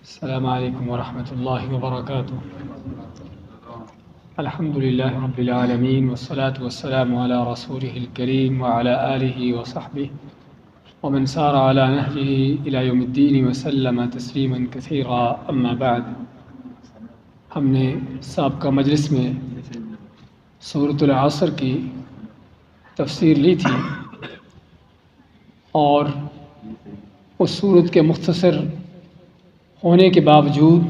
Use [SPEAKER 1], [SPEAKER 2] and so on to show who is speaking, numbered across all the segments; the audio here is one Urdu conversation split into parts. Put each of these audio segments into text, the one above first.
[SPEAKER 1] السلام علیکم ورحمۃ اللہ وبرکاتہ۔ الحمد للہ رب العالمین والصلاة والسلام علی رسولہ الکریم وعلی آلہ وصحبہ ومن سار علی نہجہ الی یوم الدین وسلم تسلیما کثیرا، اما بعد۔ ہم نے سابقہ مجلس میں سورۃ العصر کی تفسیر لی تھی اور اس سورت کے مختصر ہونے کے باوجود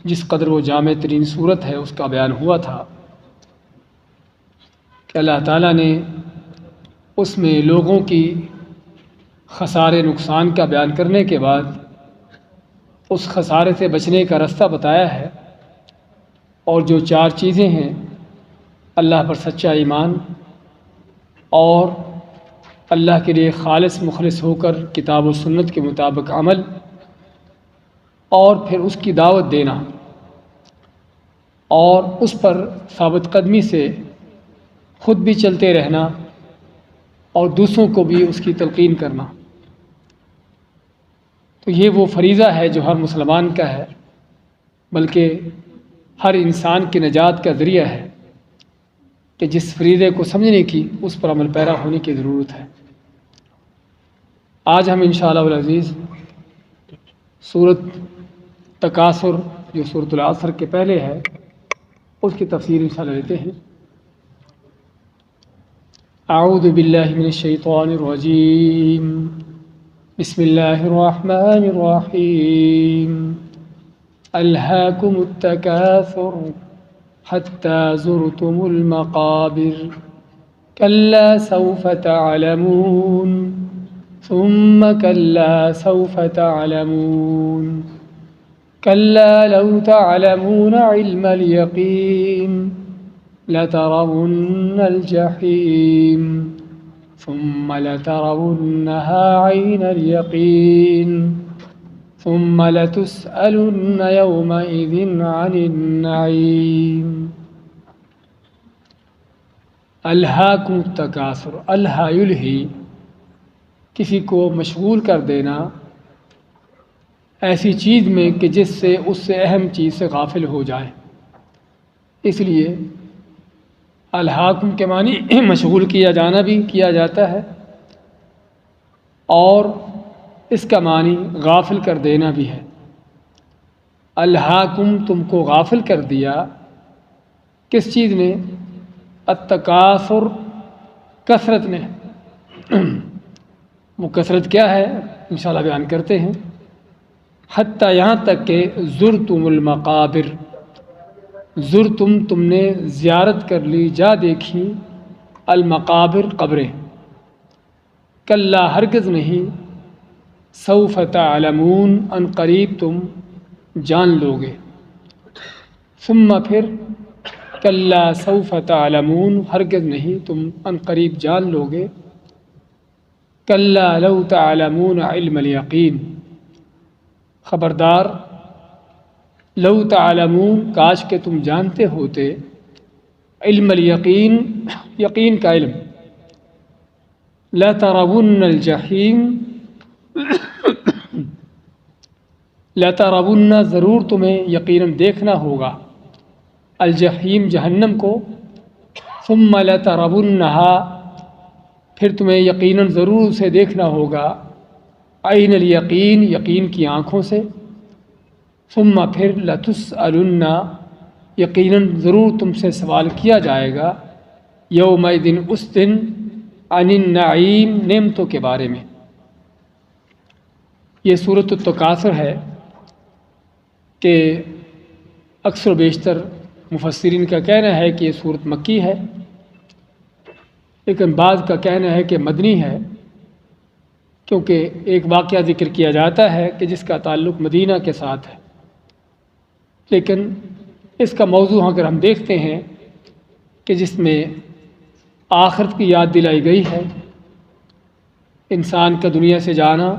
[SPEAKER 1] جس قدر وہ جامع ترین صورت ہے اس کا بیان ہوا تھا کہ اللہ تعالیٰ نے اس میں لوگوں کی خسارے نقصان کا بیان کرنے کے بعد اس خسارے سے بچنے کا راستہ بتایا ہے، اور جو چار چیزیں ہیں: اللہ پر سچا ایمان، اور اللہ کے لیے خالص مخلص ہو کر کتاب و سنت کے مطابق عمل، اور پھر اس کی دعوت دینا، اور اس پر ثابت قدمی سے خود بھی چلتے رہنا اور دوسروں کو بھی اس کی تلقین کرنا۔ تو یہ وہ فریضہ ہے جو ہر مسلمان کا ہے، بلکہ ہر انسان کی نجات کا ذریعہ ہے کہ جس فریضے کو سمجھنے کی اس پر عمل پیرا ہونے کی ضرورت ہے۔ آج ہم انشاءاللہ العزیز سورۃ تکاثر جو سورۃ العصر کے پہلے ہے اس کی تفسیر انشاءاللہ لیتے ہیں۔ اعوذ باللہ من الشیطان الرجیم، بسم اللہ الرحمن الرحیم۔ الہاکم التکاثر حتی زرتم المقابر کلا سوف تعلمون ثم کلا سوف تعلمون كلا لو تعلمون علم اليقين لترون الجحيم ثم لترونها عين اليقين ثم لتسألن يومئذ عن النعيم۔ الہاکم التکاثر، الہا یلہی، کسی کو مشغول کر دینا ایسی چیز میں کہ جس سے اس سے اہم چیز سے غافل ہو جائے، اس لیے الہاکم کے معنی مشغول کیا جانا بھی کیا جاتا ہے، اور اس کا معنی غافل کر دینا بھی ہے۔ الہاکم، تم کو غافل کر دیا، کس چیز نے؟ التکاثر، کثرت نے۔ وہ کثرت کیا ہے انشاءاللہ بیان کرتے ہیں۔ حتیٰ، یہاں تک کہ زرتم المقابر، زرتم، تم نے زیارت کر لی، جا دیکھی، المقابر، قبریں، کلا، ہرگز نہیں، سوف تعلمون، ان قریب تم جان لو گے، ثم، پھر، کلا سوف تعلمون، ہرگز نہیں، تم ان قریب جان لو گے، کلا لو تعلمون علم الیقین، خبردار، لو تعلمون، کاش کہ تم جانتے ہوتے، علم الیقین، یقین کا علم، لترون الجحیم، لترون، ضرور تمہیں یقیناً دیکھنا ہوگا، الجحیم، جہنم کو، ثم لترونہا، پھر تمہیں یقیناً ضرور اسے دیکھنا ہوگا، عین الیقین، یقین کی آنکھوں سے، ثم، پھر، لتسألن، یقیناً ضرور تم سے سوال کیا جائے گا، یومئذ، اس دن، عن النعیم، نعمتوں کے بارے میں۔ یہ سورۃ التکاثر ہے کہ اکثر و بیشتر مفسرین کا کہنا ہے کہ یہ سورت مکی ہے، لیکن بعض کا کہنا ہے کہ مدنی ہے، کیونکہ ایک واقعہ ذکر کیا جاتا ہے کہ جس کا تعلق مدینہ کے ساتھ ہے، لیکن اس کا موضوع اگر ہم دیکھتے ہیں کہ جس میں آخرت کی یاد دلائی گئی ہے، انسان کا دنیا سے جانا،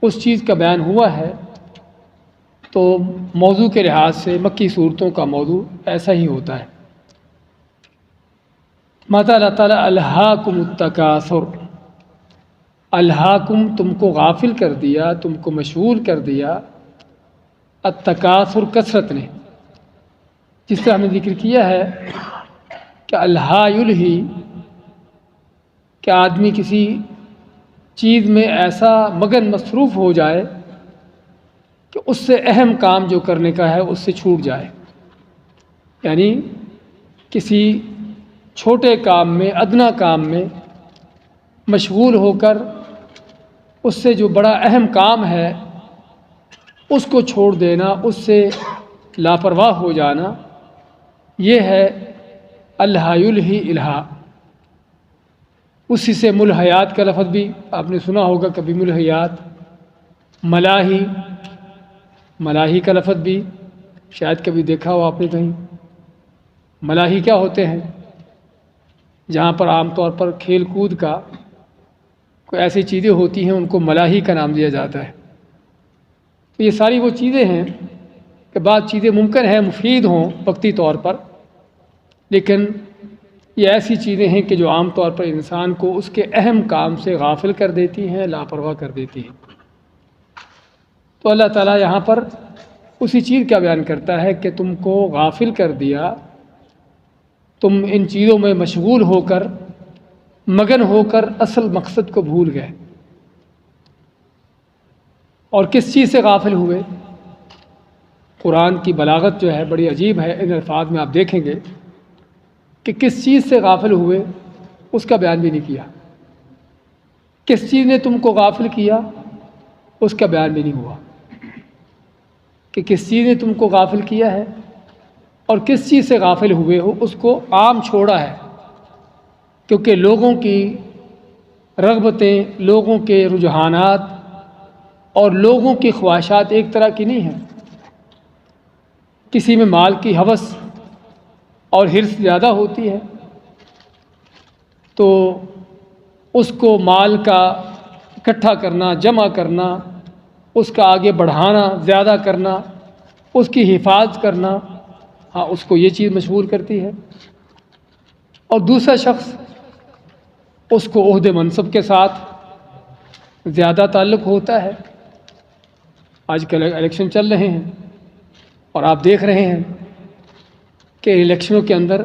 [SPEAKER 1] اس چیز کا بیان ہوا ہے، تو موضوع کے لحاظ سے مکی صورتوں کا موضوع ایسا ہی ہوتا ہے۔ ماتا اللہ تعالیٰ الہاکم التکاثر، الہاکم، تم کو غافل کر دیا، تم کو مشغول کر دیا، التکاثر کثرت نے، جس طرح ہم نے ذکر کیا ہے کہ الہا یلہی، کہ آدمی کسی چیز میں ایسا مگن مصروف ہو جائے کہ اس سے اہم کام جو کرنے کا ہے اس سے چھوٹ جائے، یعنی کسی چھوٹے کام میں، ادنا کام میں مشغول ہو کر اس سے جو بڑا اہم کام ہے اس کو چھوڑ دینا، اس سے لاپرواہ ہو جانا، یہ ہے الہا یلہی الہا۔ اسی سے ملہیات کا لفظ بھی آپ نے سنا ہوگا کبھی، ملہیات، ملاہی، ملاہی کا لفظ بھی شاید کبھی دیکھا ہو آپ نے کہیں۔ ملاہی کیا ہوتے ہیں؟ جہاں پر عام طور پر کھیل کود کا کوئی ایسی چیزیں ہوتی ہیں ان کو ملاہی کا نام دیا جاتا ہے۔ تو یہ ساری وہ چیزیں ہیں کہ بعض چیزیں ممکن ہے مفید ہوں وقتی طور پر، لیکن یہ ایسی چیزیں ہیں کہ جو عام طور پر انسان کو اس کے اہم کام سے غافل کر دیتی ہیں، لاپرواہ کر دیتی ہیں۔ تو اللہ تعالیٰ یہاں پر اسی چیز کا بیان کرتا ہے کہ تم کو غافل کر دیا، تم ان چیزوں میں مشغول ہو کر، مگن ہو کر اصل مقصد کو بھول گئے۔ اور کس چیز سے غافل ہوئے؟ قرآن کی بلاغت جو ہے بڑی عجیب ہے، ان الفاظ میں آپ دیکھیں گے کہ کس چیز سے غافل ہوئے اس کا بیان بھی نہیں کیا۔ کس چیز نے تم کو غافل کیا اس کا بیان بھی نہیں ہوا کہ کس چیز نے تم کو غافل کیا ہے، اور کس چیز سے غافل ہوئے ہو اس کو عام چھوڑا ہے، کیونکہ لوگوں کی رغبتیں، لوگوں کے رجحانات اور لوگوں کی خواہشات ایک طرح کی نہیں ہیں۔ کسی میں مال کی ہوس اور حرص زیادہ ہوتی ہے تو اس کو مال کا اکٹھا کرنا، جمع کرنا، اس کا آگے بڑھانا، زیادہ کرنا، اس کی حفاظت کرنا، ہاں اس کو یہ چیز مشغول کرتی ہے۔ اور دوسرا شخص اس کو عہدے منصب کے ساتھ زیادہ تعلق ہوتا ہے۔ آج کل الیکشن چل رہے ہیں اور آپ دیکھ رہے ہیں کہ الیکشنوں کے اندر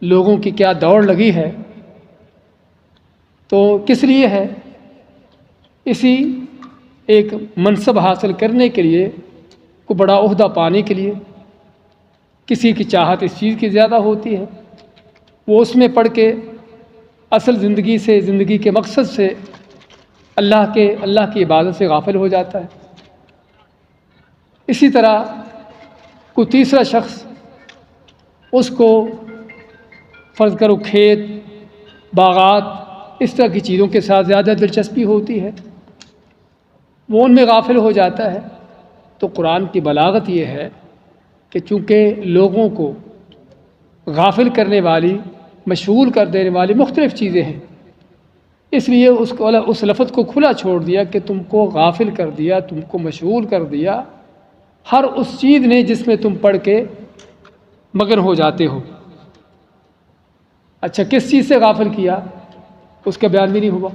[SPEAKER 1] لوگوں کی کیا دوڑ لگی ہے۔ تو کس لیے ہے؟ اسی ایک منصب حاصل کرنے کے لیے، کو بڑا عہدہ پانے کے لیے۔ کسی کی چاہت اس چیز کی زیادہ ہوتی ہے، وہ اس میں پڑھ کے اصل زندگی سے، زندگی کے مقصد سے، اللہ کی عبادت سے غافل ہو جاتا ہے۔ اسی طرح کوئی تیسرا شخص، اس کو فرض کرو کھیت، باغات، اس طرح کی چیزوں کے ساتھ زیادہ دلچسپی ہوتی ہے، وہ ان میں غافل ہو جاتا ہے۔ تو قرآن کی بلاغت یہ ہے کہ چونکہ لوگوں کو غافل کرنے والی، مشغول کر دینے والی مختلف چیزیں ہیں، اس لیے اس لفظ کو کھلا چھوڑ دیا کہ تم کو غافل کر دیا، تم کو مشغول کر دیا ہر اس چیز نے جس میں تم پڑھ کے مگن ہو جاتے ہو۔ اچھا، کس چیز سے غافل کیا اس کا بیان بھی نہیں ہوا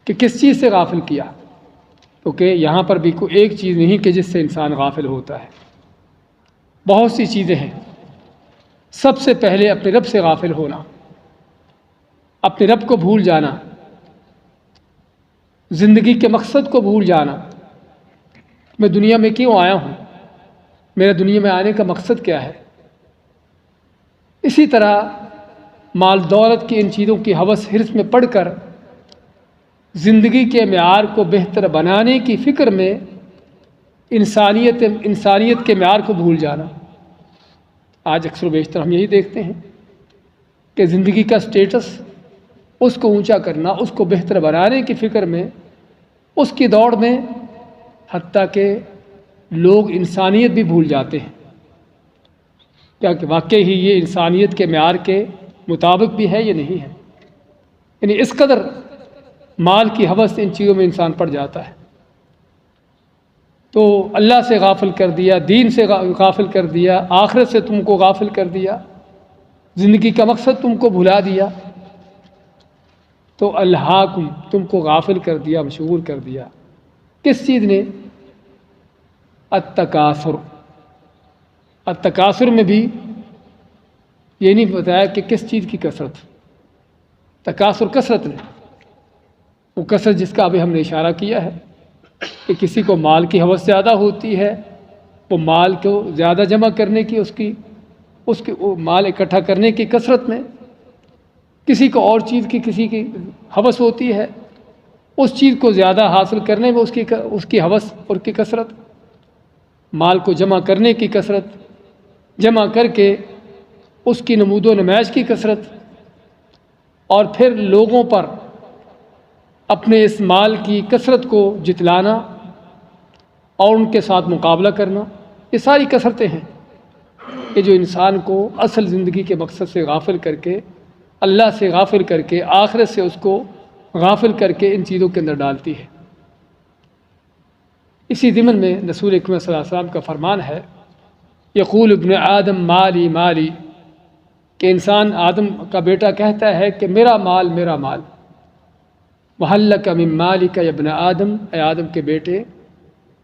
[SPEAKER 1] کہ کس چیز سے غافل کیا، کیونکہ یہاں پر بھی کوئی ایک چیز نہیں کہ جس سے انسان غافل ہوتا ہے، بہت سی چیزیں ہیں۔ سب سے پہلے اپنے رب سے غافل ہونا، اپنے رب کو بھول جانا، زندگی کے مقصد کو بھول جانا، میں دنیا میں کیوں آیا ہوں، میرا دنیا میں آنے کا مقصد کیا ہے۔ اسی طرح مال دولت کی ان چیزوں کی ہوس، حرص میں پڑھ کر زندگی کے معیار کو بہتر بنانے کی فکر میں انسانیت کے معیار کو بھول جانا۔ آج اکثر و بیشتر ہم یہی دیکھتے ہیں کہ زندگی کا سٹیٹس، اس کو اونچا کرنا، اس کو بہتر بنانے کی فکر میں، اس کی دوڑ میں، حتیٰ کہ لوگ انسانیت بھی بھول جاتے ہیں۔ کیا کہ واقعی ہی یہ انسانیت کے معیار کے مطابق بھی ہے یا نہیں ہے؟ یعنی اس قدر مال کی ہوس ان چیزوں میں انسان پڑ جاتا ہے۔ تو اللہ سے غافل کر دیا، دین سے غافل کر دیا، آخرت سے تم کو غافل کر دیا، زندگی کا مقصد تم کو بھلا دیا۔ تو الہاکم، تم کو غافل کر دیا، مشغول کر دیا۔ کس چیز نے؟ التکاثر، التکاثر میں بھی یہ نہیں بتایا کہ کس چیز کی کثرت، تکاثر کثرت نہیں، وہ کثرت جس کا ابھی ہم نے اشارہ کیا ہے کہ کسی کو مال کی ہوس زیادہ ہوتی ہے، وہ مال کو زیادہ جمع کرنے کی اس کی وہ مال اکٹھا کرنے کی کثرت میں، کسی کو اور چیز کی کسی کی ہوس ہوتی ہے، اس چیز کو زیادہ حاصل کرنے میں اس کی ہوس اور کی کثرت، مال کو جمع کرنے کی کثرت، جمع کر کے اس کی نمود و نمائش کی کثرت، اور پھر لوگوں پر اپنے اس مال کی کثرت کو جتلانا اور ان کے ساتھ مقابلہ کرنا، یہ ساری کثرتیں ہیں کہ جو انسان کو اصل زندگی کے مقصد سے غافل کر کے، اللہ سے غافل کر کے، آخرت سے اس کو غافل کر کے ان چیزوں کے اندر ڈالتی ہے۔ اسی ضمن میں رسول اکرم صلی اللہ علیہ وسلم کا فرمان ہے، یقول ابن آدم مالی مالی، کہ انسان آدم کا بیٹا کہتا ہے کہ میرا مال میرا مال، وَهَلْ لَكَ مِن مَالِكَ يَا ابْنَ آدم، اے آدم کے بیٹے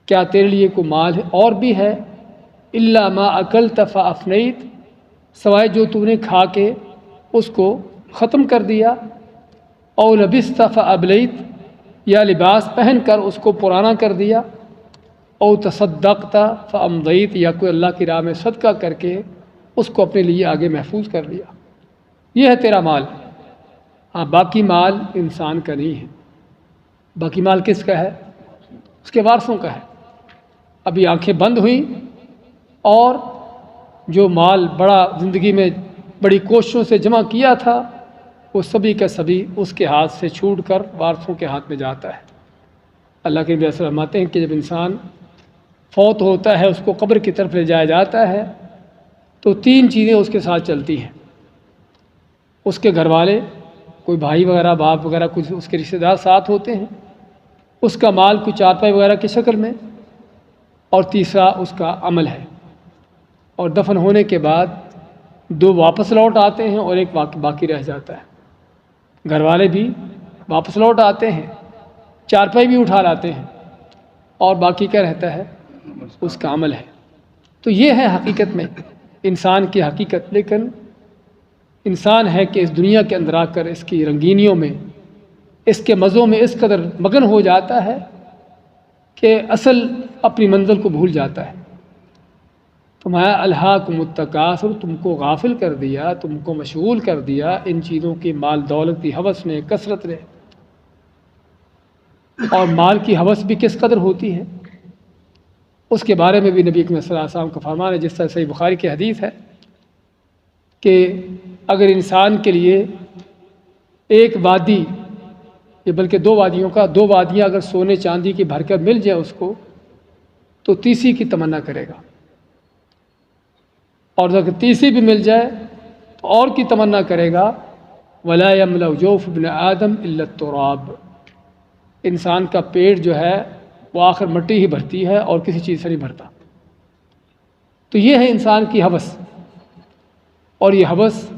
[SPEAKER 1] کیا تیرے لیے کوئی مال ہے اور بھی ہے، إِلَّا مَا أَكَلْتَ فَأَفْنَيْتَ، سوائے جو تو نے کھا کے اس کو ختم کر دیا، أَوْ لَبِسْتَ فَأَبْلَيْتَ، یا لباس پہن کر اس کو پرانا کر دیا، أَوْ تَصَدَّقْتَ فَأَمْضَيْتَ، یا کوئی اللہ کی راہ میں صدقہ کر کے اس کو اپنے لیے آگے محفوظ کر لیا، یہ ہے تیرا مال۔ ہاں باقی مال انسان کا نہیں ہے، باقی مال کس کا ہے؟ اس کے وارثوں کا ہے۔ ابھی آنکھیں بند ہوئیں اور جو مال بڑا زندگی میں بڑی کوششوں سے جمع کیا تھا وہ سبھی کا سبھی اس کے ہاتھ سے چھوٹ کر وارثوں کے ہاتھ میں جاتا ہے۔ اللہ کے نبی صلی اللہ علیہ وسلم فرماتے ہیں کہ جب انسان فوت ہوتا ہے اس کو قبر کی طرف لے جایا جاتا ہے تو تین چیزیں اس کے ساتھ چلتی ہیں، اس کے گھر والے، کوئی بھائی وغیرہ باپ وغیرہ کچھ اس کے رشتہ دار ساتھ ہوتے ہیں، اس کا مال کچھ چارپائی وغیرہ کی شکل میں، اور تیسرا اس کا عمل ہے۔ اور دفن ہونے کے بعد دو واپس لوٹ آتے ہیں اور ایک باقی رہ جاتا ہے۔ گھر والے بھی واپس لوٹ آتے ہیں، چارپائی بھی اٹھا لاتے ہیں، اور باقی کیا رہتا ہے؟ اس کا عمل ہے۔ تو یہ ہے حقیقت میں انسان کی حقیقت، لیکن انسان ہے کہ اس دنیا کے اندر آ کر اس کی رنگینیوں میں، اس کے مزوں میں اس قدر مگن ہو جاتا ہے کہ اصل اپنی منزل کو بھول جاتا ہے۔ تمہارا الہاکم التکاثر، تم کو غافل کر دیا، تم کو مشغول کر دیا ان چیزوں کی مال دولت کی ہوس نے، کثرت نے۔ اور مال کی ہوس بھی کس قدر ہوتی ہے اس کے بارے میں بھی نبی اکرم صلی اللہ علیہ وسلم کا فرمان ہے، جس طرح صحیح بخاری کی حدیث ہے کہ اگر انسان کے لیے ایک وادی، یہ بلکہ دو وادیاں اگر سونے چاندی کی بھر کر مل جائے اس کو، تو تیسری کی تمنا کرے گا، اور اگر تیسری بھی مل جائے تو اور کی تمنا کرے گا۔ وَلَا يَمْلَأُ جَوْفُ ابْنِ آدم إِلَّا التُّرَابُ، انسان کا پیٹ جو ہے وہ آخر مٹی ہی بھرتی ہے اور کسی چیز سے نہیں بھرتا۔ تو یہ ہے انسان کی ہوس، اور یہ ہوس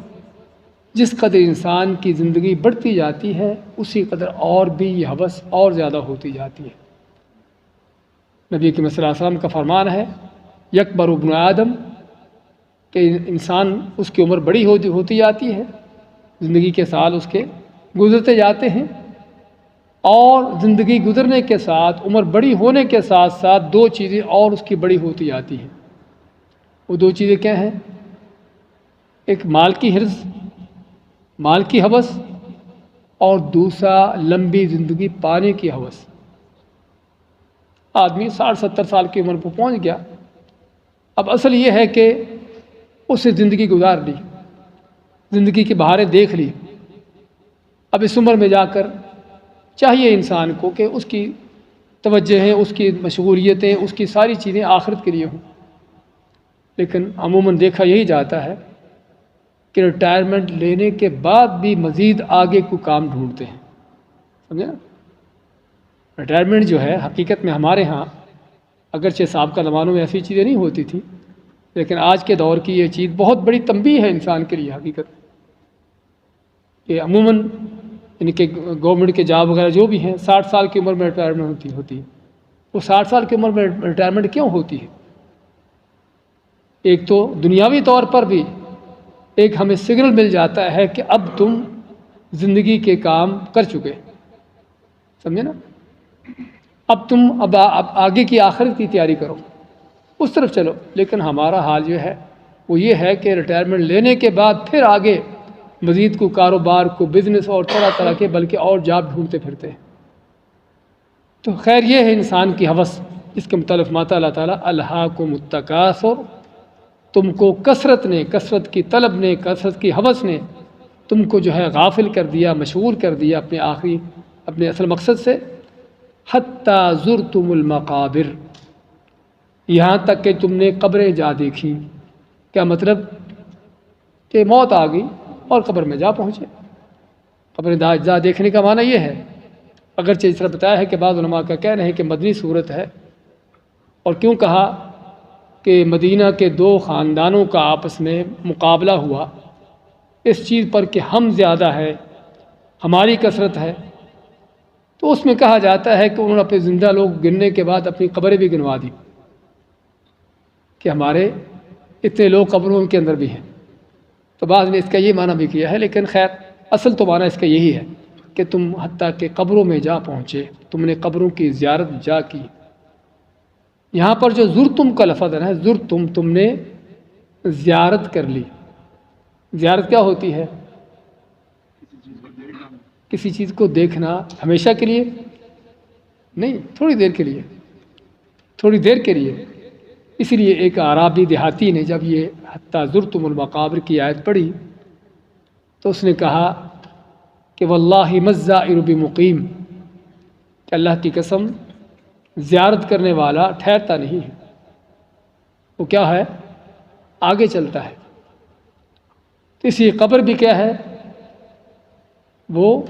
[SPEAKER 1] جس قدر انسان کی زندگی بڑھتی جاتی ہے اسی قدر اور بھی یہ ہوس اور زیادہ ہوتی جاتی ہے۔ نبی صلی اللہ علیہ وسلم کا فرمان ہے، یکبر ابن آدم، کہ انسان اس کی عمر بڑی ہوتی جاتی ہے، زندگی کے سال اس کے گزرتے جاتے ہیں، اور زندگی گزرنے کے ساتھ، عمر بڑی ہونے کے ساتھ ساتھ دو چیزیں اور اس کی بڑی ہوتی جاتی ہیں۔ وہ دو چیزیں کیا ہیں؟ ایک مال کی حرص، مال کی ہوس، اور دوسرا لمبی زندگی پانے کی ہوس۔ آدمی 60-70 سال کی عمر پر پہنچ گیا، اب اصل یہ ہے کہ اس نے زندگی گزار لی، زندگی کی بہاریں دیکھ لی، اب اس عمر میں جا کر چاہیے انسان کو کہ اس کی توجہیں، اس کی مشغولیتیں، اس کی ساری چیزیں آخرت کے لیے ہوں، لیکن عموماً دیکھا یہی جاتا ہے کہ ریٹائرمنٹ لینے کے بعد بھی مزید آگے کو کام ڈھونڈتے ہیں، سمجھے نا؟ ریٹائرمنٹ جو ہے حقیقت میں ہمارے ہاں اگرچہ سابقہ زمانوں میں ایسی چیزیں نہیں ہوتی تھیں، لیکن آج کے دور کی یہ چیز بہت بڑی تنبیہ ہے انسان کے لیے حقیقت، کہ عموماً ان کے گورنمنٹ کے جاب وغیرہ جو بھی ہیں 60 سال کی عمر میں ریٹائرمنٹ ہوتی ہے، وہ 60 سال کی عمر میں ریٹائرمنٹ کیوں ہوتی ہے؟ ایک تو دنیاوی طور پر بھی ایک ہمیں سگنل مل جاتا ہے کہ اب تم زندگی کے کام کر چکے، سمجھے نا، اب تم اب آگے کی آخرت کی تیاری کرو، اس طرف چلو۔ لیکن ہمارا حال جو ہے وہ یہ ہے کہ ریٹائرمنٹ لینے کے بعد پھر آگے مزید کو کاروبار کو بزنس اور طرح طرح کے بلکہ اور جاب ڈھونڈتے پھرتے ہیں۔ تو خیر یہ ہے انسان کی ہوس، اس کے متعلق ماتا اللہ تعالیٰ الہاکم التکاثر، تم کو کثرت کی طلب نے، کثرت کی ہوس نے تم کو جو ہے غافل کر دیا، مشغول کر دیا اپنے اصل مقصد سے، حتیٰ زرتم المقابر، یہاں تک کہ تم نے قبریں جا دیکھی۔ کیا مطلب؟ کہ موت آ گئی اور قبر میں جا پہنچے۔ قبر جا دیکھنے کا معنی یہ ہے، اگرچہ اس طرح بتایا ہے کہ بعض علماء کا کہنا ہے کہ مدنی صورت ہے، اور کیوں کہا کہ مدینہ کے دو خاندانوں کا آپس میں مقابلہ ہوا اس چیز پر کہ ہم زیادہ ہے، ہماری کثرت ہے، تو اس میں کہا جاتا ہے کہ انہوں نے اپنے زندہ لوگ گننے کے بعد اپنی قبریں بھی گنوا دی کہ ہمارے اتنے لوگ قبروں کے اندر بھی ہیں۔ تو بعض نے اس کا یہ معنی بھی کیا ہے، لیکن خیر اصل تو معنی اس کا یہی ہے کہ تم حتیٰ کہ قبروں میں جا پہنچے، تم نے قبروں کی زیارت جا کی۔ یہاں پر جو زرتم کا لفظ ہے نا، زرتم، تم نے زیارت کر لی۔ زیارت کیا ہوتی ہے؟ کسی چیز کو دیکھنا، ہمیشہ کے لیے نہیں، تھوڑی دیر کے لیے، تھوڑی دیر کے لیے۔ اس لیے ایک اعرابی دیہاتی نے جب یہ حتیٰ زرتم المقابر کی آیت پڑھی تو اس نے کہا کہ واللہ ما الزائر بمقیم، کہ اللہ کی قسم زیارت کرنے والا ٹھہرتا نہیں ہے، وہ کیا ہے؟ آگے چلتا ہے۔ تو اسی قبر بھی کیا ہے؟ وہ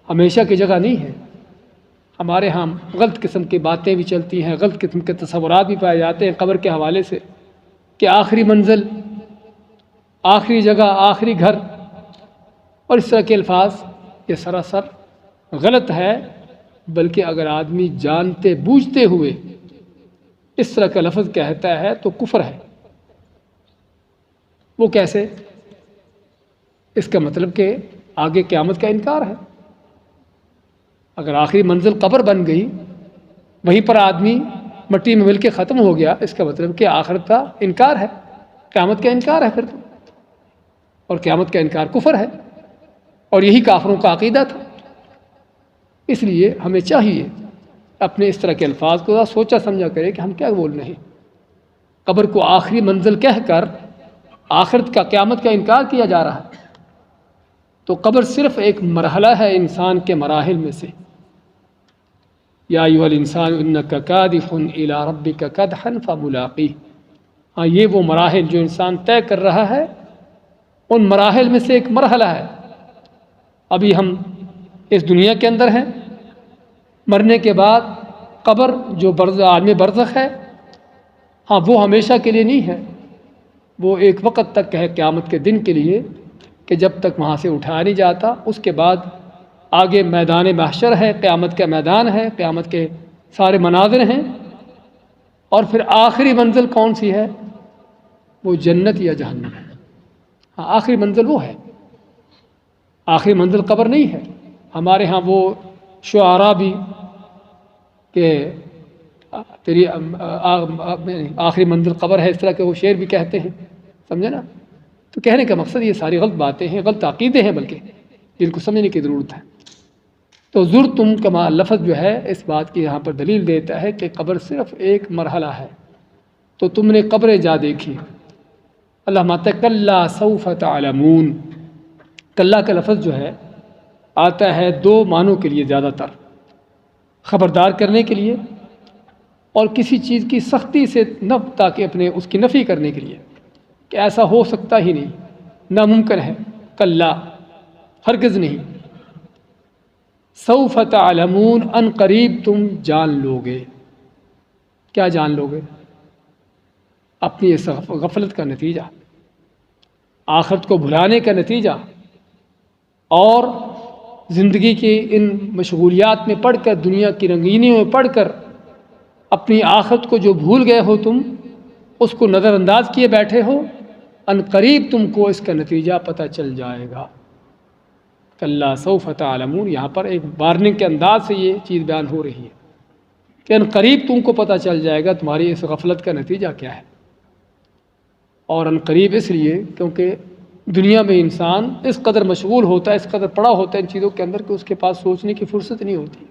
[SPEAKER 1] ہمیشہ کی جگہ نہیں ہے۔ ہمارے ہاں غلط قسم کی باتیں بھی چلتی ہیں، غلط قسم کے تصورات بھی پائے جاتے ہیں قبر کے حوالے سے، کہ آخری منزل، آخری جگہ، آخری گھر، اور اس طرح کے الفاظ، یہ سراسر غلط ہے۔ بلکہ اگر آدمی جانتے بوجھتے ہوئے اس طرح کا لفظ کہتا ہے تو کفر ہے۔ وہ کیسے؟ اس کا مطلب کہ آگے قیامت کا انکار ہے۔ اگر آخری منزل قبر بن گئی، وہیں پر آدمی مٹی میں مل کے ختم ہو گیا، اس کا مطلب کہ آخرت کا انکار ہے، قیامت کا انکار ہے پھر تو، اور قیامت کا انکار کفر ہے، اور یہی کافروں کا عقیدہ تھا۔ اس لیے ہمیں چاہیے اپنے اس طرح کے الفاظ کو سوچا سمجھا کرے کہ ہم کیا بول رہے ہیں۔ قبر کو آخری منزل کہہ کر آخرت کا، قیامت کا انکار کیا جا رہا ہے۔ تو قبر صرف ایک مرحلہ ہے انسان کے مراحل میں سے۔ یا ایھا الانسان انک کادح الی ربک کدحا فملاقیہ، ہاں یہ وہ مراحل جو انسان طے کر رہا ہے، ان مراحل میں سے ایک مرحلہ ہے۔ ابھی ہم اس دنیا کے اندر ہیں، مرنے کے بعد قبر جو عالم برزخ ہے، ہاں وہ ہمیشہ کے لیے نہیں ہے، وہ ایک وقت تک ہے، قیامت کے دن کے لیے، کہ جب تک وہاں سے اٹھایا نہیں جاتا۔ اس کے بعد آگے میدان محشر ہے، قیامت کا میدان ہے، قیامت کے سارے مناظر ہیں، اور پھر آخری منزل کون سی ہے؟ وہ جنت یا جہنم ہے۔ ہاں آخری منزل وہ ہے، آخری منزل قبر نہیں ہے۔ ہمارے ہاں وہ شعراء بھی کہ تیری آخری منزل قبر ہے، اس طرح کے وہ شعر بھی کہتے ہیں، سمجھے نا۔ تو کہنے کا مقصد یہ ساری غلط باتیں ہیں، غلط عقیدے ہیں بلکہ، جن کو سمجھنے کی ضرورت ہے۔ تو زرتم کا لفظ جو ہے اس بات کی یہاں پر دلیل دیتا ہے کہ قبر صرف ایک مرحلہ ہے۔ تو تم نے قبریں جا دیکھی۔ اللہ ماتا کلا سوف تعلمون، کلا کا لفظ جو ہے آتا ہے دو معنوں کے لیے زیادہ تر، خبردار کرنے کے لیے اور کسی چیز کی سختی سے تاکہ اپنے اس کی نفی کرنے کے لیے کہ ایسا ہو سکتا ہی نہیں، ناممکن ہے، کلا، ہرگز نہیں۔ سوف تعلمون، ان قریب تم جان لوگے۔ کیا جان لوگے؟ اپنی اس غفلت کا نتیجہ، آخرت کو بھلانے کا نتیجہ، اور زندگی کی ان مشغولیات میں پڑھ کر، دنیا کی رنگینیوں میں پڑھ کر اپنی آخرت کو جو بھول گئے ہو تم، اس کو نظر انداز کیے بیٹھے ہو، ان قریب تم کو اس کا نتیجہ پتہ چل جائے گا۔ کلا سوف تعلمون، یہاں پر ایک وارننگ کے انداز سے یہ چیز بیان ہو رہی ہے کہ ان قریب تم کو پتہ چل جائے گا تمہاری اس غفلت کا نتیجہ کیا ہے۔ اور ان قریب اس لیے کیونکہ دنیا میں انسان اس قدر مشغول ہوتا ہے، اس قدر پڑا ہوتا ہے ان چیزوں کے اندر کہ اس کے پاس سوچنے کی فرصت نہیں ہوتی۔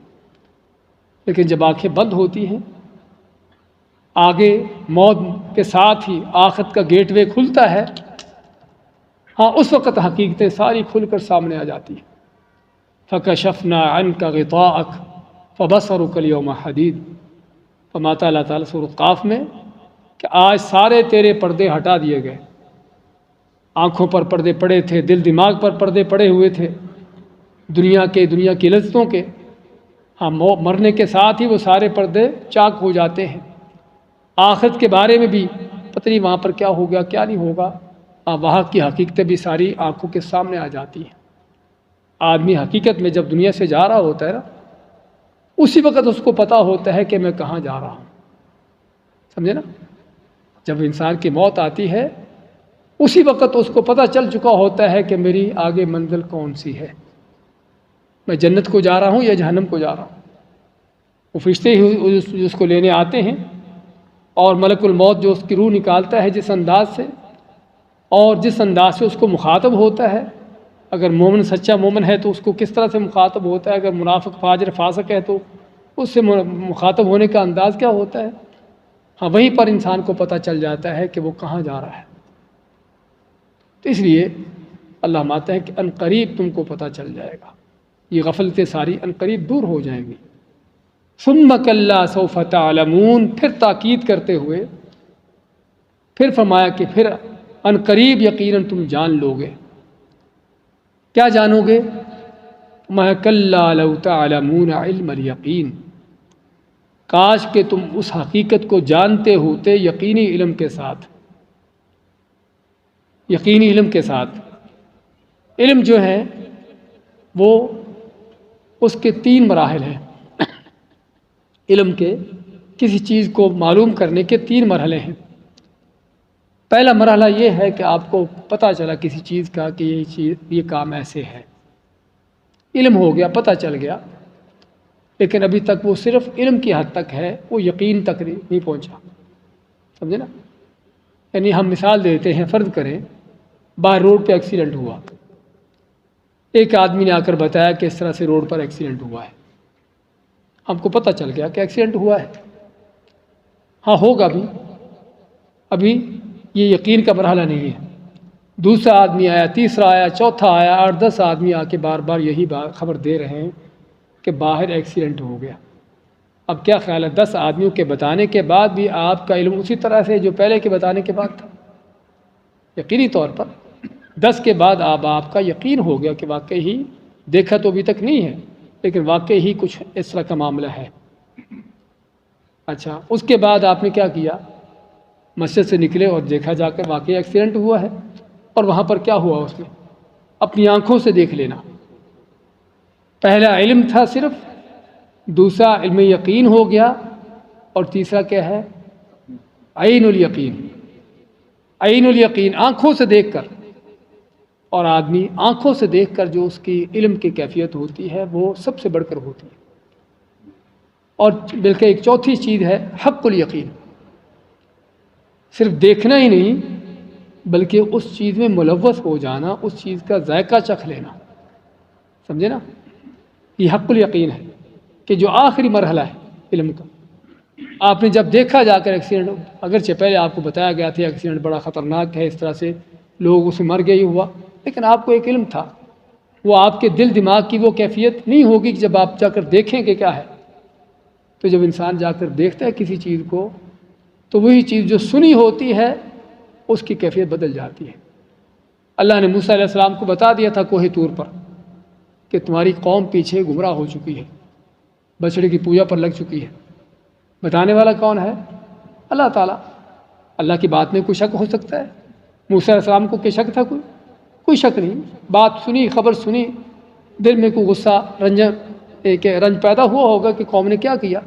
[SPEAKER 1] لیکن جب آنکھیں بند ہوتی ہیں، آگے موت کے ساتھ ہی آخرت کا گیٹ وے کھلتا ہے، ہاں اس وقت حقیقتیں ساری کھل کر سامنے آ جاتی ہیں۔ فَكَشَفْنَا عَنْكَ غِطَاءَكَ فَبَصَرُكَ الْيَوْمَ حَدِيدٌ، فرماتا اللہ تعالیٰ سورۃ قاف میں کہ آج سارے تیرے پردے ہٹا دیے گئے۔ آنکھوں پر پردے پڑے تھے، دل دماغ پر پردے پڑے ہوئے تھے دنیا کی لذتوں کے، ہاں مرنے کے ساتھ ہی وہ سارے پردے چاک ہو جاتے ہیں۔ آخرت کے بارے میں بھی پتہ نہیں وہاں پر کیا ہوگا کیا نہیں ہوگا، وہاں کی حقیقتیں بھی ساری آنکھوں کے سامنے آ جاتی ہیں۔ آدمی حقیقت میں جب دنیا سے جا رہا ہوتا ہے نا، اسی وقت اس کو پتہ ہوتا ہے کہ میں کہاں جا رہا ہوں، سمجھے نا؟ جب انسان کی موت آتی ہے اسی وقت اس کو پتہ چل چکا ہوتا ہے کہ میری آگے منزل کون سی ہے، میں جنت کو جا رہا ہوں یا جہنم کو جا رہا ہوں۔ وہ فرشتے ہی اس کو لینے آتے ہیں، اور ملک الموت جو اس کی روح نکالتا ہے جس انداز سے، اور جس انداز سے اس کو مخاطب ہوتا ہے، اگر مومن سچا مومن ہے تو اس کو کس طرح سے مخاطب ہوتا ہے، اگر منافق فاجر فاسق ہے تو اس سے مخاطب ہونے کا انداز کیا ہوتا ہے، ہاں وہیں پر انسان کو پتہ چل جاتا ہے کہ وہ کہاں جا رہا ہے۔ تو اس لیے اللہ مانتا ہے کہ ان قریب تم کو پتہ چل جائے گا، یہ غفلتیں ساری ان قریب دور ہو جائیں گی۔ ثم کلا سوف تعلمون، پھر تاکید کرتے ہوئے پھر فرمایا کہ پھر ان قریب یقیناً تم جان لو گے۔ کیا جانو گے؟ ما کلا لو تعلمون علم الیقین، کاش کہ تم اس حقیقت کو جانتے ہوتے یقینی علم کے ساتھ۔ یقینی علم کے ساتھ، علم جو ہے وہ اس کے 3 مراحل ہیں۔ علم کے کسی چیز کو معلوم کرنے کے 3 مرحلے ہیں۔ پہلا مرحلہ یہ ہے کہ آپ کو پتہ چلا کسی چیز کا کہ یہ کام ایسے ہے، علم ہو گیا، پتہ چل گیا، لیکن ابھی تک وہ صرف علم کی حد تک ہے، وہ یقین تک نہیں پہنچا، سمجھے نا؟ یعنی ہم مثال دیتے ہیں، فرض کریں باہر روڈ پہ ایکسیڈنٹ ہوا، ایک آدمی نے آ کر بتایا کہ اس طرح سے روڈ پر ایکسیڈنٹ ہوا ہے، ہم کو پتہ چل گیا کہ ایکسیڈنٹ ہوا ہے، ہاں ہوگا بھی، ابھی یہ یقین کا مرحلہ نہیں ہے۔ دوسرا آدمی آیا، تیسرا آیا، چوتھا آیا، 8-10 آدمی آ کے بار بار یہی خبر دے رہے ہیں کہ باہر ایکسیڈنٹ ہو گیا۔ اب کیا خیال ہے، 10 آدمیوں کے بتانے کے بعد بھی آپ کا علم اسی طرح سے جو پہلے کے بتانے کے بعد تھا؟ یقینی طور پر 10 کے بعد آپ کا یقین ہو گیا کہ واقعی ہی، دیکھا تو ابھی تک نہیں ہے لیکن واقعی ہی کچھ اس طرح کا معاملہ ہے۔ اچھا، اس کے بعد آپ نے کیا کیا؟ مسجد سے نکلے اور دیکھا جا کر واقعی ایکسیڈنٹ ہوا ہے، اور وہاں پر کیا ہوا اس میں اپنی آنکھوں سے دیکھ لینا۔ پہلا علم تھا صرف، دوسرا علم یقین ہو گیا، اور تیسرا کیا ہے؟ عین الیقین۔ عین الیقین، آنکھوں سے دیکھ کر، اور آدمی آنکھوں سے دیکھ کر جو اس کی علم کی کیفیت ہوتی ہے وہ سب سے بڑھ کر ہوتی ہے۔ اور بلکہ ایک چوتھی چیز ہے حق الیقین، صرف دیکھنا ہی نہیں بلکہ اس چیز میں ملوث ہو جانا، اس چیز کا ذائقہ چکھ لینا، سمجھے نا؟ یہ حق الیقین ہے کہ جو آخری مرحلہ ہے علم کا۔ آپ نے جب دیکھا جا کر ایکسیڈنٹ، اگرچہ پہلے آپ کو بتایا گیا تھا ایکسیڈنٹ بڑا خطرناک ہے، اس طرح سے لوگ اس میں مر گئے ہوا، لیکن آپ کو ایک علم تھا، وہ آپ کے دل دماغ کی وہ کیفیت نہیں ہوگی کہ جب آپ جا کر دیکھیں کہ کیا ہے۔ تو جب انسان جا کر دیکھتا ہے کسی چیز کو تو وہی چیز جو سنی ہوتی ہے اس کی کیفیت بدل جاتی ہے۔ اللہ نے موسیٰ علیہ السلام کو بتا دیا تھا کوہ طور پر کہ تمہاری قوم پیچھے گمراہ ہو چکی ہے، بچڑے کی پوجا پر لگ چکی ہے۔ بتانے والا کون ہے؟ اللہ تعالیٰ۔ اللہ کی بات میں کوئی شک ہو سکتا ہے؟ موسیٰ علیہ السلام کو کہ شک تھا؟ کوئی شک نہیں، بات سنی، خبر سنی، دل میں کوئی غصہ رنج پیدا ہوا ہوگا کہ قوم نے کیا کیا،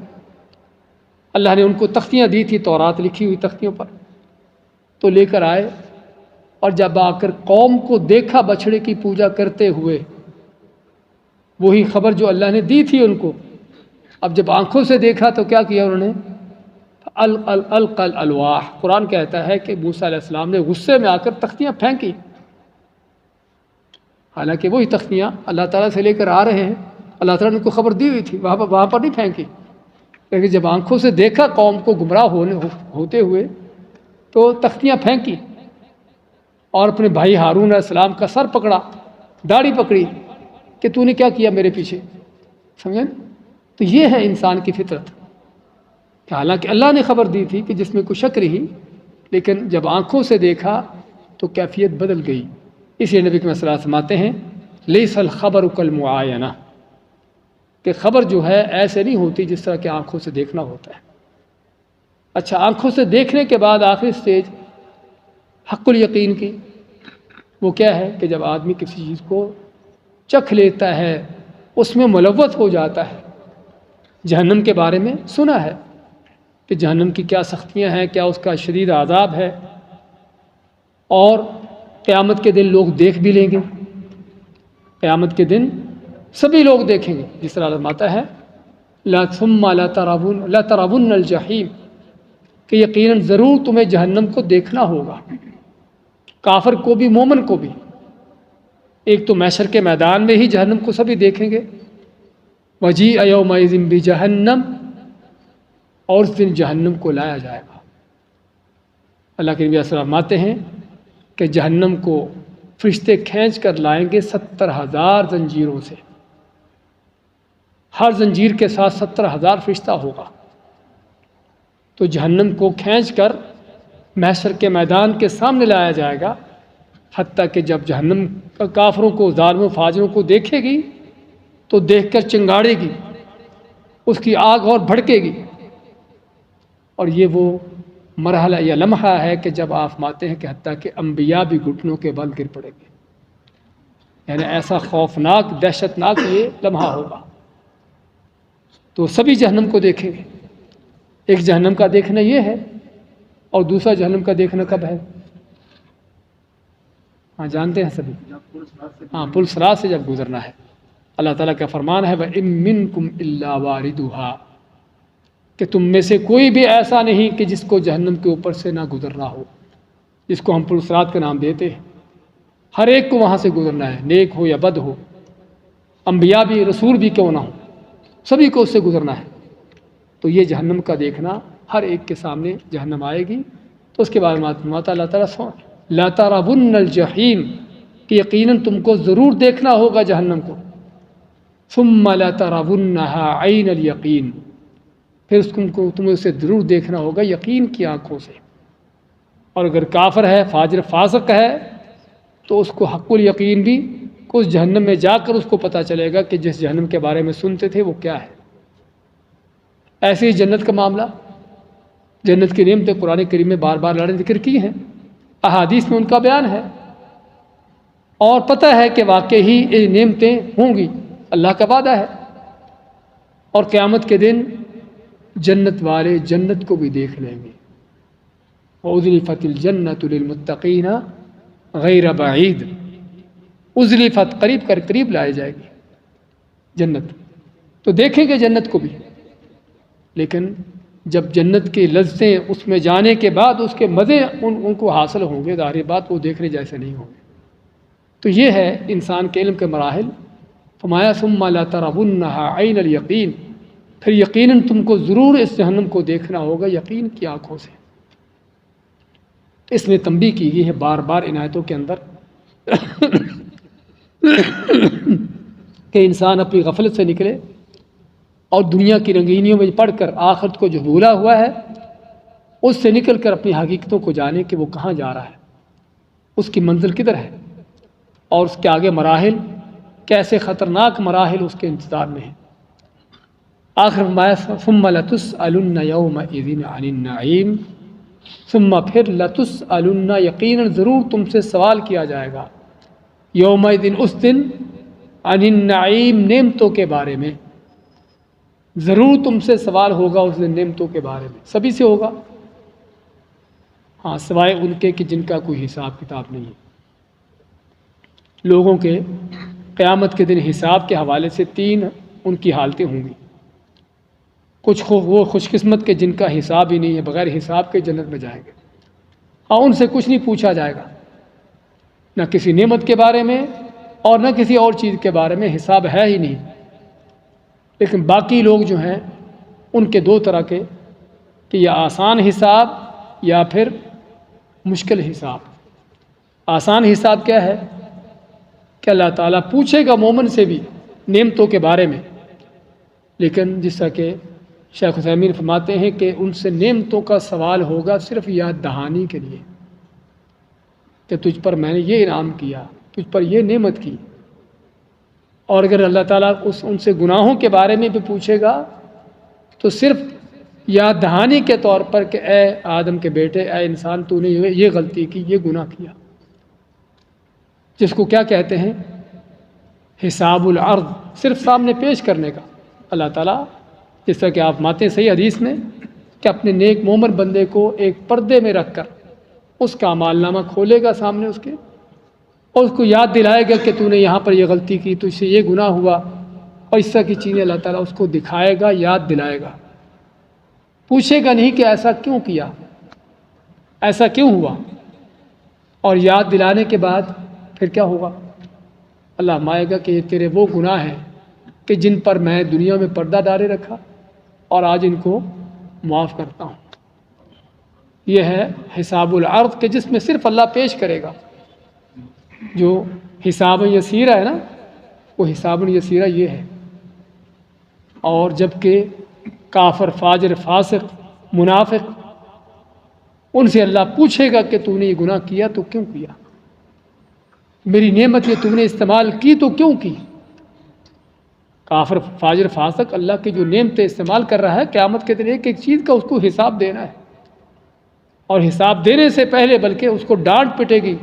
[SPEAKER 1] اللہ نے ان کو تختیاں دی تھی، تورات لکھی ہوئی تختیوں پر، تو لے کر آئے، اور جب آ کر قوم کو دیکھا بچھڑے کی پوجا کرتے ہوئے، وہی خبر جو اللہ نے دی تھی ان کو، اب جب آنکھوں سے دیکھا تو کیا کیا انہوں نے؟ القى الالواح، قرآن کہتا ہے کہ موسیٰ علیہ السلام نے غصے میں آ کر تختیاں پھینکی، حالانکہ وہی تختیاں اللہ تعالیٰ سے لے کر آ رہے ہیں، اللہ تعالیٰ نے ان کو خبر دی ہوئی تھی، وہاں پر نہیں پھینکی، لیکن جب آنکھوں سے دیکھا قوم کو گمراہ ہوتے ہوئے تو تختیاں پھینکی، اور اپنے بھائی ہارون علیہ السلام کا سر پکڑا، داڑھی پکڑی کہ تو نے کیا کیا میرے پیچھے، سمجھیں؟ تو یہ ہے انسان کی فطرت، کہ حالانکہ اللہ نے خبر دی تھی کہ جس میں کوئی شک رہی، لیکن جب آنکھوں سے دیکھا تو کیفیت بدل گئی۔ اس لیے نبی کے صلی اللہ علیہ وسلم فرماتے ہیں لیس الخبر کالمعاینہ، کہ خبر جو ہے ایسے نہیں ہوتی جس طرح کہ آنکھوں سے دیکھنا ہوتا ہے۔ اچھا، آنکھوں سے دیکھنے کے بعد آخری سٹیج حق الیقین کی، وہ کیا ہے کہ جب آدمی کسی چیز کو چکھ لیتا ہے، اس میں ملوث ہو جاتا ہے۔ جہنم کے بارے میں سنا ہے کہ جہنم کی کیا سختیاں ہیں، کیا اس کا شدید عذاب ہے، اور قیامت کے دن لوگ دیکھ بھی لیں گے، قیامت کے دن سبھی لوگ دیکھیں گے، جس طرح فرماتا ہے ثم لا ترون الجحیم، کہ یقیناً ضرور تمہیں جہنم کو دیکھنا ہوگا، کافر کو بھی مومن کو بھی۔ ایک تو محشر کے میدان میں ہی جہنم کو سبھی دیکھیں گے، وجیء یومئذ بجہنم، اور اس دن جہنم کو لایا جائے گا۔ اللہ کے نبی صلی اللہ علیہ وسلم فرماتے ہیں کہ جہنم کو فرشتے کھینچ کر لائیں گے 70,000 زنجیروں سے، ہر زنجیر کے ساتھ 70,000 فرشتہ ہوگا، تو جہنم کو کھینچ کر محشر کے میدان کے سامنے لایا جائے گا، حتیٰ کہ جب جہنم کافروں کو، ظالموں فاجروں کو دیکھے گی تو دیکھ کر چنگاڑے گی، اس کی آگ اور بھڑکے گی، اور یہ وہ مرحلہ یا لمحہ ہے کہ جب آپ ماتے ہیں کہ حتیٰ کہ انبیاء بھی گھٹنوں کے بل گر پڑیں گے، یعنی ایسا خوفناک دہشتناک یہ لمحہ ہوگا۔ تو سبھی جہنم کو دیکھیں گے۔ ایک جہنم کا دیکھنا یہ ہے، اور دوسرا جہنم کا دیکھنا کب ہے؟ ہاں جانتے ہیں سبھی، ہاں پل صراط سے جب گزرنا ہے۔ اللہ تعالیٰ کا فرمان ہے وَإِن مِّنكُمْ إِلَّا وَارِدُهَا، کہ تم میں سے کوئی بھی ایسا نہیں کہ جس کو جہنم کے اوپر سے نہ گزرنا ہو، جس کو ہم پل صراط کا نام دیتے ہیں۔ ہر ایک کو وہاں سے گزرنا ہے، نیک ہو یا بد ہو، انبیاء بھی رسول بھی کیوں نہ ہو، سبھی کو اس سے گزرنا ہے۔ تو یہ جہنم کا دیکھنا، ہر ایک کے سامنے جہنم آئے گی، تو اس کے بعد اللہ تعالیٰ لا ترون الجحیم، کہ یقیناً تم کو ضرور دیکھنا ہوگا جہنم کو، ثم لترونها عین الیقین، پھر اس کو تمہیں اسے ضرور دیکھنا ہوگا یقین کی آنکھوں سے۔ اور اگر کافر ہے، فاجر فاسق ہے، تو اس کو حق الیقین بھی، کہ اس جہنم میں جا کر اس کو پتہ چلے گا کہ جس جہنم کے بارے میں سنتے تھے وہ کیا ہے۔ ایسے ہی جنت کا معاملہ، جنت کی نعمتیں قرآن کریم میں بار بار ذکر کی ہیں، احادیث میں ان کا بیان ہے، اور پتہ ہے کہ واقعی ہی یہ نعمتیں ہوں گی، اللہ کا وعدہ ہے۔ اور قیامت کے دن جنت والے جنت کو بھی دیکھ لیں گے، وَأُزْلِفَتِ الْجَنَّةُ لِلْمُتَّقِينَ غَيْرَ بَعِيدٍ، ازلفت قریب لائی جائے گی جنت، تو دیکھیں گے جنت کو بھی، لیکن جب جنت کی لذتیں اس میں جانے کے بعد اس کے مزے ان کو حاصل ہوں گے، ظاہر بات وہ دیکھنے جیسے نہیں ہوں گے۔ تو یہ ہے انسان کے علم کے مراحل۔ فرمایا ثم لترونها عین الیقین، پھر یقیناً تم کو ضرور اس جہنم کو دیکھنا ہوگا یقین کی آنکھوں سے۔ اس میں تنبیہ کی گئی ہے بار بار ان آیتوں کے اندر کہ انسان اپنی غفلت سے نکلے، اور دنیا کی رنگینیوں میں پڑھ کر آخرت کو جو بھولا ہوا ہے اس سے نکل کر اپنی حقیقتوں کو جانے کہ وہ کہاں جا رہا ہے، اس کی منزل کدھر ہے، اور اس کے آگے مراحل کیسے خطرناک مراحل اس کے انتظار میں ہیں۔ آخر فرمایا ثم لتسألن یومئذ عن النعیم، ثم پھر لتسألن، یقیناً ضرور تم سے سوال کیا جائے گا، یومئذ اس دن، عن النعیم، نعمتوں کے بارے میں، ضرور تم سے سوال ہوگا اس دن نعمتوں کے بارے میں، سبھی سے ہوگا، ہاں سوائے ان کے کہ جن کا کوئی حساب کتاب نہیں ہے۔ لوگوں کے قیامت کے دن حساب کے حوالے سے 3 ان کی حالتیں ہوں گی۔ کچھ وہ خوش قسمت کے جن کا حساب ہی نہیں ہے، بغیر حساب کے جنت میں جائیں گے، ہاں ان سے کچھ نہیں پوچھا جائے گا، نہ کسی نعمت کے بارے میں اور نہ کسی اور چیز کے بارے میں، حساب ہے ہی نہیں۔ لیکن باقی لوگ جو ہیں ان کے 2 طرح کے، کہ یا آسان حساب یا پھر مشکل حساب۔ آسان حساب کیا ہے کہ اللہ تعالیٰ پوچھے گا مومن سے بھی نعمتوں کے بارے میں، لیکن جس طرح کہ شیخ عثیمین فرماتے ہیں کہ ان سے نعمتوں کا سوال ہوگا صرف یاد دہانی کے لیے، کہ تجھ پر میں نے یہ انعام کیا، تجھ پر یہ نعمت کی۔ اور اگر اللہ تعالیٰ ان سے گناہوں کے بارے میں بھی پوچھے گا تو صرف یاد دہانی کے طور پر کہ اے آدم کے بیٹے، اے انسان، تو نے یہ غلطی کی، یہ گناہ کیا، جس کو کیا کہتے ہیں حساب العرض، صرف سامنے پیش کرنے کا۔ اللہ تعالیٰ جس طرح کہ آپ ماتے صحیح حدیث میں کہ اپنے نیک مومن بندے کو ایک پردے میں رکھ کر اس کا اعمال نامہ کھولے گا سامنے اس کے، اور اس کو یاد دلائے گا کہ تو نے یہاں پر یہ غلطی کی، تو اس سے یہ گناہ ہوا، اور اس طرح کی چیزیں اللہ تعالیٰ اس کو دکھائے گا، یاد دلائے گا۔ پوچھے گا نہیں کہ ایسا کیوں کیا، ایسا کیوں ہوا، اور یاد دلانے کے بعد پھر کیا ہوگا؟ اللہ مائے گا کہ یہ تیرے وہ گناہ ہیں کہ جن پر میں دنیا میں پردہ ڈالے رکھا اور آج ان کو معاف کرتا ہوں۔ یہ ہے حساب العرض، کہ جس میں صرف اللہ پیش کرے گا۔ جو حساب یسیرہ ہے نا، وہ حساب یسیرہ یہ ہے۔ اور جب کہ کافر، فاجر، فاسق، منافق، ان سے اللہ پوچھے گا کہ تو نے یہ گناہ کیا تو کیوں کیا، میری نعمت یہ تم نے استعمال کی تو کیوں کی۔ کافر، فاجر، فاسق اللہ کی جو نعمتیں استعمال کر رہا ہے، قیامت کے دن ایک ایک چیز کا اس کو حساب دینا ہے، اور حساب دینے سے پہلے بلکہ اس کو ڈانٹ پٹے گی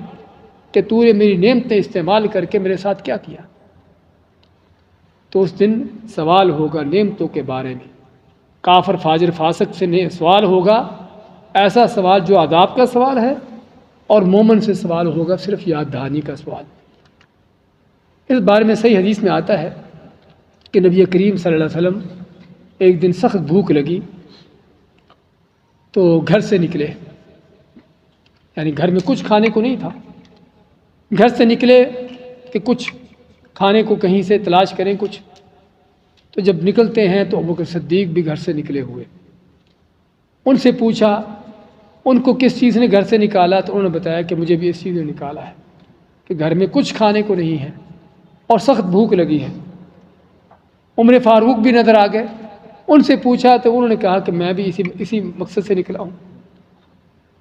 [SPEAKER 1] کہ تو نے میری نعمتیں استعمال کر کے میرے ساتھ کیا کیا۔ تو اس دن سوال ہوگا نعمتوں کے بارے میں، کافر، فاجر، فاسق سے سوال ہوگا، ایسا سوال جو عذاب کا سوال ہے، اور مومن سے سوال ہوگا صرف یاد دہانی کا سوال۔ اس بارے میں صحیح حدیث میں آتا ہے کہ نبی کریم صلی اللہ علیہ وسلم ایک دن سخت بھوک لگی تو گھر سے نکلے، یعنی گھر میں کچھ کھانے کو نہیں تھا، گھر سے نکلے کہ کچھ کھانے کو کہیں سے تلاش کریں کچھ۔ تو جب نکلتے ہیں تو ابوبکر صدیق بھی گھر سے نکلے ہوئے، ان سے پوچھا ان کو کس چیز نے گھر سے نکالا، تو انہوں نے بتایا کہ مجھے بھی اس چیز نے نکالا ہے، کہ گھر میں کچھ کھانے کو نہیں ہے اور سخت بھوک لگی ہے۔ عمر فاروق بھی نظر آ گئے، ان سے پوچھا تو انہوں نے کہا کہ میں بھی اسی مقصد سے نکلا ہوں۔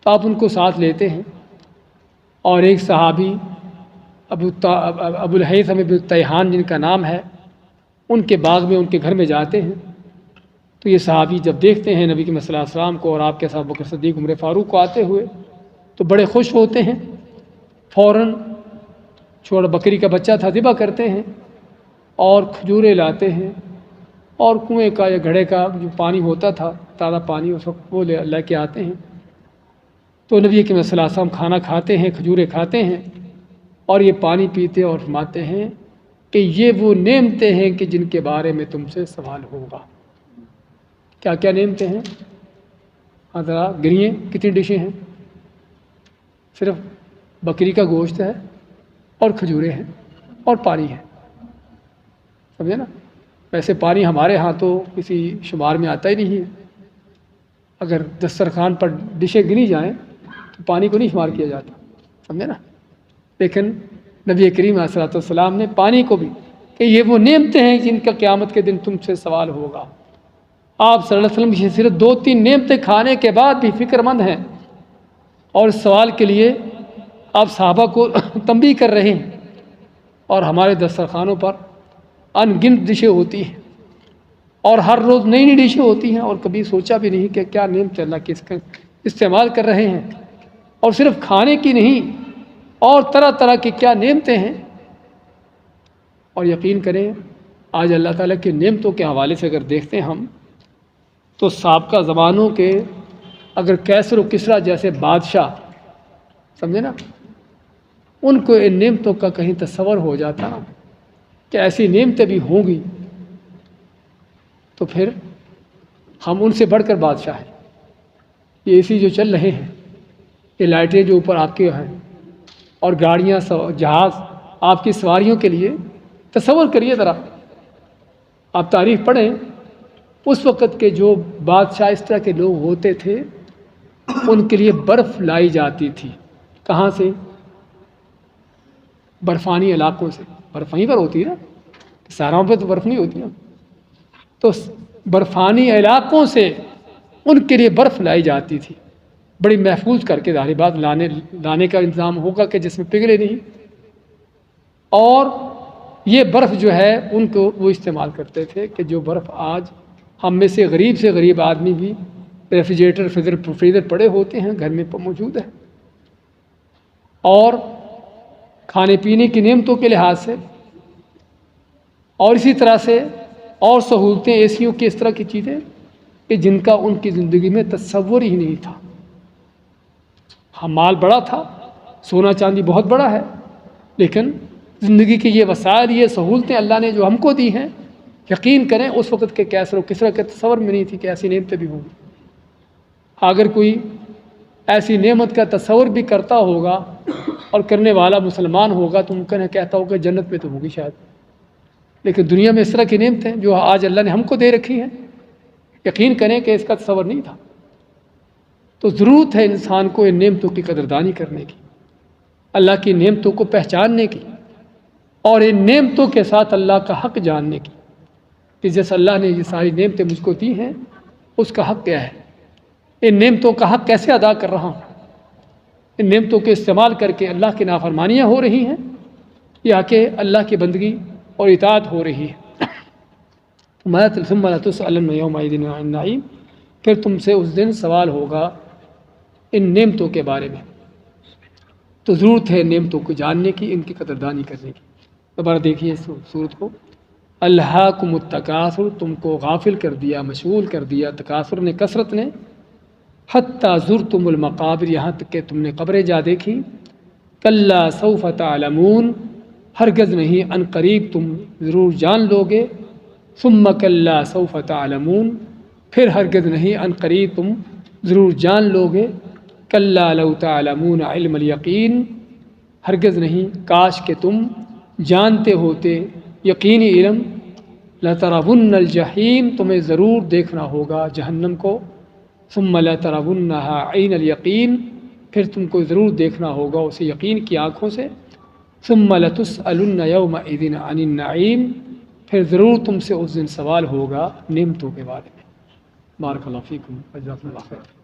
[SPEAKER 1] تو آپ ان کو ساتھ لیتے ہیں، اور ایک صحابی ابو الہیثم ابن تیہان جن کا نام ہے، ان کے باغ میں ان کے گھر میں جاتے ہیں۔ تو یہ صحابی جب دیکھتے ہیں نبی کریم صلی اللہ علیہ وسلم کو اور آپ کے ساتھ ابوبکر صدیق، عمر فاروق کو آتے ہوئے، تو بڑے خوش ہوتے ہیں، فوراً چھوڑا بکری کا بچہ تھا ذبح کرتے ہیں، اور کھجوریں لاتے ہیں، اور کنویں کا یا گھڑے کا جو پانی ہوتا تھا، تازہ پانی، اس وقت وہ لے کے آتے ہیں۔ تو نبی کریم صلی اللہ علیہ وسلم کھانا کھاتے ہیں، کھجوریں کھاتے ہیں، اور یہ پانی پیتے اور فرماتے ہیں کہ یہ وہ نعمتیں ہیں کہ جن کے بارے میں تم سے سوال ہوگا۔ کیا کیا نعمتیں ہیں؟ ذرا گنیے کتنی ڈشیں ہیں؟ صرف بکری کا گوشت ہے، اور کھجوریں ہیں، اور پانی ہے، سمجھے نا؟ ویسے پانی ہمارے ہاں تو کسی شمار میں آتا ہی نہیں ہے، اگر دسترخوان پر ڈشیں گنی جائیں تو پانی کو نہیں شمار کیا جاتا، سمجھے نا؟ لیکن نبی کریم علیہ الصلوۃ والسلام نے پانی کو بھی کہ یہ وہ نعمتیں ہیں جن کا قیامت کے دن تم سے سوال ہوگا۔ آپ صلی اللہ علیہ وسلم صرف 2-3 نعمتیں کھانے کے بعد بھی فکر مند ہیں، اور اس سوال کے لیے آپ صحابہ کو تنبیہ کر رہے ہیں، اور ہمارے دسترخوانوں پر ان گنت ڈشیں ہوتی ہیں، اور ہر روز نئی نئی ڈشیں ہوتی ہیں، اور کبھی سوچا بھی نہیں کہ کیا نعمت اللہ کی استعمال کر رہے ہیں، اور صرف کھانے کی نہیں، اور طرح طرح کی کیا نعمتیں ہیں۔ اور یقین کریں آج اللہ تعالیٰ کی نعمتوں کے حوالے سے اگر دیکھتے ہیں ہم تو سابقہ زمانوں کے اگر کیسر و کسریٰ جیسے بادشاہ سمجھے نا، ان کو ان نعمتوں کا کہیں تصور ہو جاتا کہ ایسی نعمتیں بھی ہوں گی تو پھر ہم ان سے بڑھ کر بادشاہ ہیں۔ یہ اے سی جو چل رہے ہیں، یہ لائٹیں جو اوپر آپ کے ہیں، اور گاڑیاں جہاز آپ کی سواریوں کے لیے، تصور کریے ذرا، آپ تاریخ پڑھیں اس وقت کے جو بادشاہ اس طرح کے لوگ ہوتے تھے ان کے لیے برف لائی جاتی تھی۔ کہاں سے؟ برفانی علاقوں سے۔ برف وہیں پر ہوتی ہے نا، صحراؤں پہ تو برف نہیں ہوتی نا، تو برفانی علاقوں سے ان کے لیے برف لائی جاتی تھی، بڑی محفوظ کر کے، ظاہر بات لانے کا انتظام ہوگا کہ جس میں پگھلے نہیں، اور یہ برف جو ہے ان کو وہ استعمال کرتے تھے کہ جو برف آج ہم میں سے غریب آدمی بھی ریفریجریٹر فریزر پڑے ہوتے ہیں گھر میں موجود ہے، اور کھانے پینے کی نعمتوں کے لحاظ سے، اور اسی طرح سے اور سہولتیں، اے سیوں کی اس طرح کی چیزیں کہ جن کا ان کی زندگی میں تصور ہی نہیں تھا۔ ہم مال بڑا تھا، سونا چاندی بہت بڑا ہے، لیکن زندگی کی یہ وسائل، یہ سہولتیں اللہ نے جو ہم کو دی ہیں، یقین کریں اس وقت کے کیسر و کسریٰ کے تصور میں نہیں تھی کہ ایسی نعمتیں بھی ہوں گی۔ اگر کوئی ایسی نعمت کا تصور بھی کرتا ہوگا اور کرنے والا مسلمان ہوگا تو ممکن ہے کہتا ہوگا جنت میں تو ہوگی شاید، لیکن دنیا میں اس طرح کی نعمتیں جو آج اللہ نے ہم کو دے رکھی ہیں، یقین کریں کہ اس کا تصور نہیں تھا۔ تو ضرورت ہے انسان کو ان نعمتوں کی قدردانی کرنے کی، اللہ کی نعمتوں کو پہچاننے کی، اور ان نعمتوں کے ساتھ اللہ کا حق جاننے کی کہ جیسے اللہ نے یہ ساری نعمتیں مجھ کو دی ہیں اس کا حق کیا ہے، ان نعمتوں کا حق کیسے ادا کر رہا ہوں، ان نعمتوں کے استعمال کر کے اللہ کی نافرمانیاں ہو رہی ہیں یا کہ اللہ کی بندگی اور اطاعت ہو رہی ہے۔ ثم لتسألن یومئذ عن النعیم، پھر تم سے اس دن سوال ہوگا ان نعمتوں کے بارے میں۔ تو ضرورت ہے نعمتوں کو جاننے کی، ان کی قدردانی کرنے کی۔ دوبارہ دیکھیے اس صورت کو، الہاکم التکاثر، تم کو غافل کر دیا، مشغول کر دیا تکاثر نے، کثرت نے، حتی زرتم المقابر، یہاں تک کہ تم نے قبریں جا دیکھی، کلا سوف تعلمون، ہرگز نہیں ان قریب تم ضرور جان لو گے، ثم کلا سوف تعلمون، پھر ہرگز نہیں ان قریب تم ضرور جان لو گے، کلا لو تعلمون علم الیقین، ہرگز نہیں کاش کہ تم جانتے ہوتے یقینی علم، لترون الجحیم، تمہیں ضرور دیکھنا ہوگا جہنم کو، ثم لترونها عین الیقین، پھر تم کو ضرور دیکھنا ہوگا اسے یقین کی آنکھوں سے، ثم لتسألن یومئذ عن النعیم، پھر ضرور تم سے اس دن سوال ہوگا نعمتوں کے بارے میں۔ بارک اللہ فیکم، جزاکم اللہ خیر۔